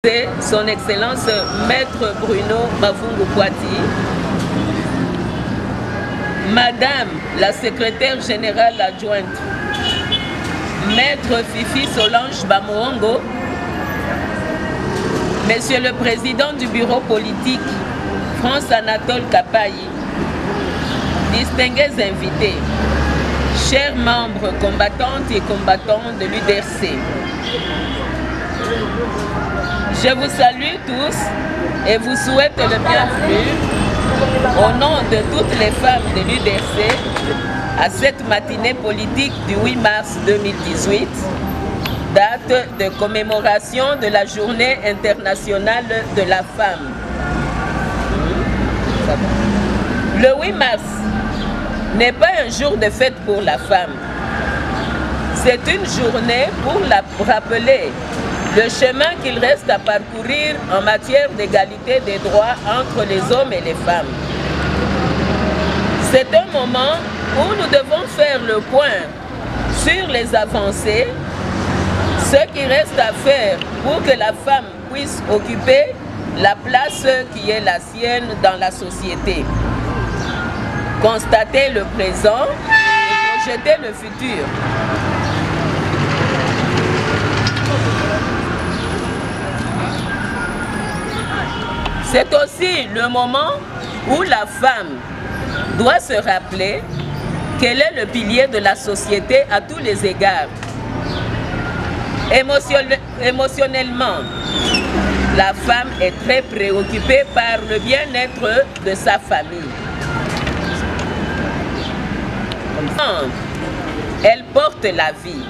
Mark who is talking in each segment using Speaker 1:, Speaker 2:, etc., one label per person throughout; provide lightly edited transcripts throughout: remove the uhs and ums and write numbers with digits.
Speaker 1: Son Excellence Maître Bruno Mavungu Kwati, Madame la Secrétaire Générale Adjointe, Maître Fifi Solange Bamoongo, Monsieur le Président du Bureau politique, France Anatole Kapayi, distingués invités, chers membres combattantes et combattants de l'UDRC, je vous salue tous et vous souhaite le bienvenu au nom de toutes les femmes de l'UDRC à cette matinée politique du 8 mars 2018, date de commémoration de la Journée internationale de la femme. Le 8 mars n'est pas un jour de fête pour la femme. C'est une journée pour la rappeler le chemin qu'il reste à parcourir en matière d'égalité des droits entre les hommes et les femmes. C'est un moment où nous devons faire le point sur les avancées, ce qui reste à faire pour que la femme puisse occuper la place qui est la sienne dans la société. Constater le présent et projeter le futur. C'est aussi le moment où la femme doit se rappeler qu'elle est le pilier de la société à tous les égards. Émotionnellement, la femme est très préoccupée par le bien-être de sa famille. Elle porte la vie.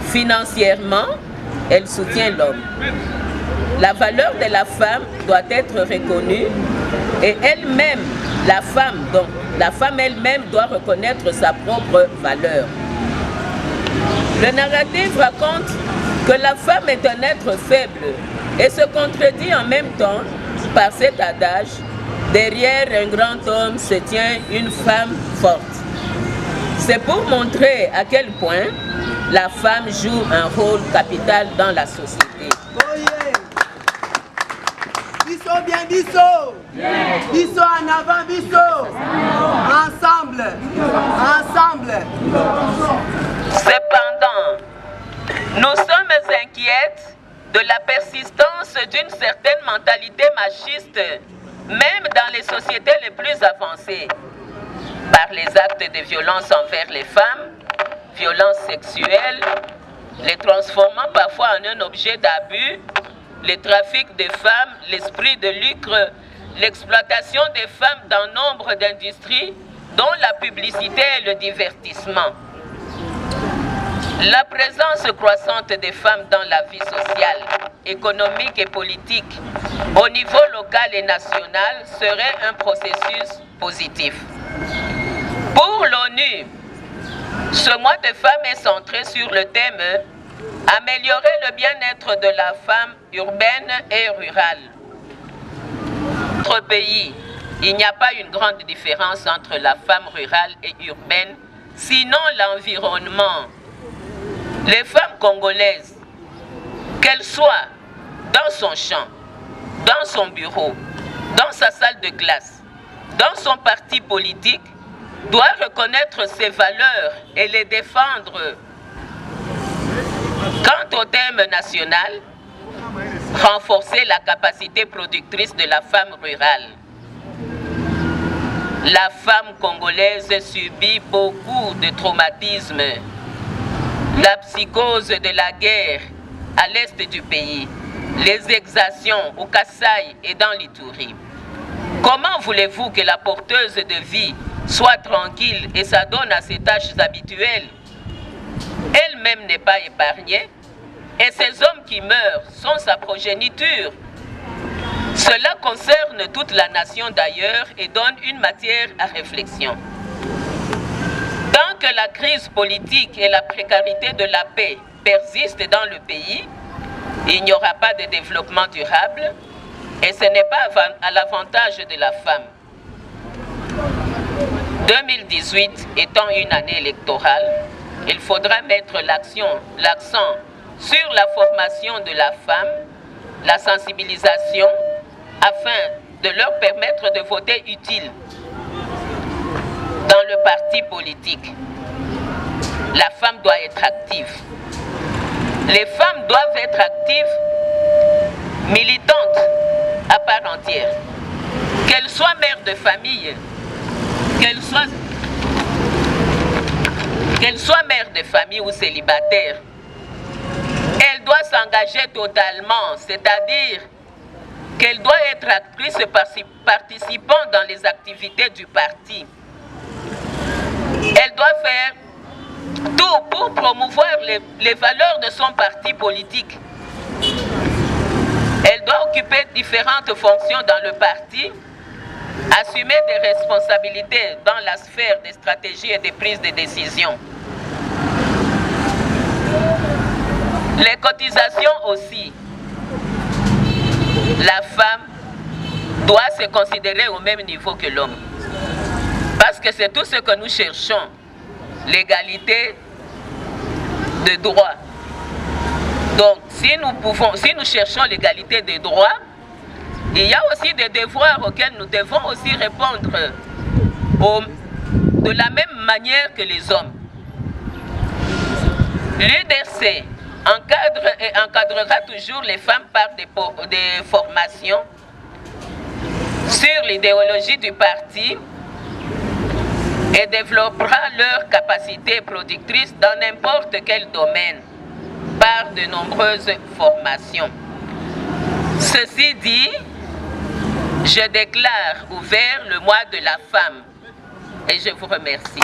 Speaker 1: Financièrement, elle soutient l'homme. La valeur de la femme doit être reconnue et elle-même, la femme elle-même doit reconnaître sa propre valeur. Le narratif raconte que la femme est un être faible et se contredit en même temps par cet adage: derrière un grand homme se tient une femme forte. C'est pour montrer à quel point la femme joue un rôle capital dans la société.
Speaker 2: Bisso bien bisso, bisso en avant bisso, ensemble, ensemble.
Speaker 1: Cependant, nous sommes inquiètes de la persistance d'une certaine mentalité machiste, même dans les sociétés les plus avancées, par les actes de violence envers les femmes, violences sexuelles, les transformant parfois en un objet d'abus, le trafic des femmes, l'esprit de lucre, l'exploitation des femmes dans nombre d'industries, dont la publicité et le divertissement. La présence croissante des femmes dans la vie sociale, économique et politique au niveau local et national serait un processus positif. Pour l'ONU, ce mois de femmes est centré sur le thème « Améliorer le bien-être de la femme urbaine et rurale ». Dans notre pays, il n'y a pas une grande différence entre la femme rurale et urbaine, sinon l'environnement. Les femmes congolaises, qu'elles soient dans son champ, dans son bureau, dans sa salle de classe, dans son parti politique, doivent reconnaître ses valeurs et les défendre. Quant au thème national, renforcer la capacité productrice de la femme rurale. La femme congolaise subit beaucoup de traumatismes. La psychose de la guerre à l'est du pays, les exactions au Kasaï et dans l'Ituri. Comment voulez-vous que la porteuse de vie soit tranquille et s'adonne à ses tâches habituelles? Elle-même n'est pas épargnée et ces hommes qui meurent sont sa progéniture. Cela concerne toute la nation d'ailleurs et donne une matière à réflexion. Tant que la crise politique et la précarité de la paix persistent dans le pays, il n'y aura pas de développement durable et ce n'est pas à l'avantage de la femme. 2018 étant une année électorale, il faudra mettre l'accent sur la formation de la femme la sensibilisation afin de leur permettre de voter utile dans le parti politique. La femme doit être active. Les femmes doivent être actives, militantes à part entière. Qu'elles soient mères de famille, qu'elles soient mères de famille ou célibataires, elle doit s'engager totalement, c'est-à-dire qu'elle doit être actrice participant dans les activités du parti. Elle doit faire tout pour promouvoir les valeurs de son parti politique. Elle doit occuper différentes fonctions dans le parti, assumer des responsabilités dans la sphère des stratégies et des prises de décision. Les cotisations aussi. La femme doit se considérer au même niveau que l'homme. Parce que c'est tout ce que nous cherchons. L'égalité de droits. Donc, si nous cherchons l'égalité des droits, il y a aussi des devoirs auxquels nous devons aussi répondre de la même manière que les hommes. L'UDC encadre et encadrera toujours les femmes par des formations sur l'idéologie du parti et développera leurs capacités productrices dans n'importe quel domaine par de nombreuses formations. Ceci dit, je déclare ouvert le mois de la femme et je vous remercie.